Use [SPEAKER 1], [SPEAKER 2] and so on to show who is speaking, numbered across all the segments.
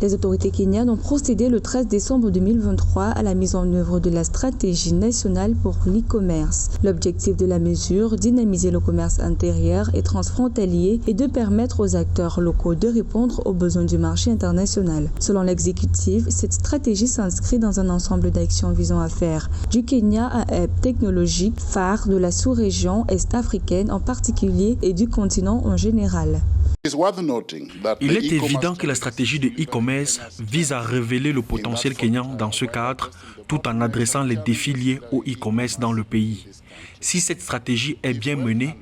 [SPEAKER 1] Les autorités kenyanes ont procédé le 13 décembre 2023 à la mise en œuvre de la stratégie nationale pour l'e-commerce. L'objectif de la mesure, dynamiser le commerce intérieur et transfrontalier et de permettre aux acteurs locaux de répondre aux besoins du marché international. Selon l'exécutif, cette stratégie s'inscrit dans un ensemble d'actions visant à faire du Kenya un hub technologique phare de la sous-région est-africaine en particulier et du continent en général.
[SPEAKER 2] Il est évident que la stratégie de e-commerce vise à révéler le potentiel kényan dans ce cadre, tout en adressant les défis liés au e-commerce dans le pays. Si cette stratégie est bien menée,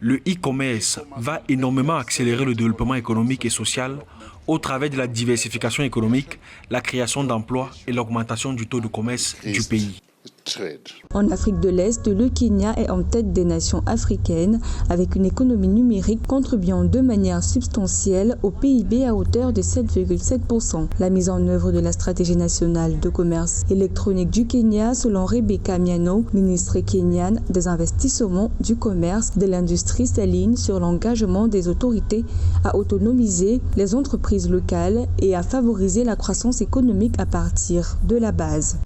[SPEAKER 2] le e-commerce va énormément accélérer le développement économique et social au travers de la diversification économique, la création d'emplois et l'augmentation du taux de commerce du pays.
[SPEAKER 1] En Afrique de l'Est, le Kenya est en tête des nations africaines avec une économie numérique contribuant de manière substantielle au PIB à hauteur de 7,7%. La mise en œuvre de la stratégie nationale de commerce électronique du Kenya, selon Rebecca Miano, ministre kenyane des investissements, du commerce, de l'industrie, s'aligne sur l'engagement des autorités à autonomiser les entreprises locales et à favoriser la croissance économique à partir de la base.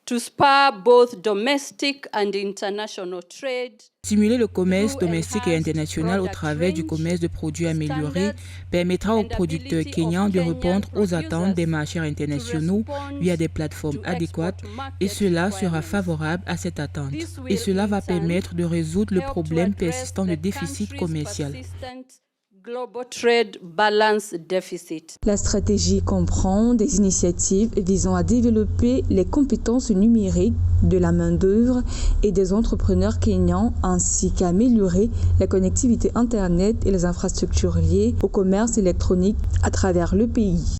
[SPEAKER 3] To spur both domestic and international trade.
[SPEAKER 4] Stimuler le commerce domestique et international au travers du commerce de produits améliorés permettra aux producteurs kenyans de répondre aux attentes des marchés internationaux via des plateformes adéquates et cela sera favorable à cette attente. Et cela va permettre de résoudre le problème persistant de déficit commercial.
[SPEAKER 3] Global trade balance deficit.
[SPEAKER 1] La stratégie comprend des initiatives visant à développer les compétences numériques de la main-d'œuvre et des entrepreneurs kenyans ainsi qu'à améliorer la connectivité Internet et les infrastructures liées au commerce électronique à travers le pays.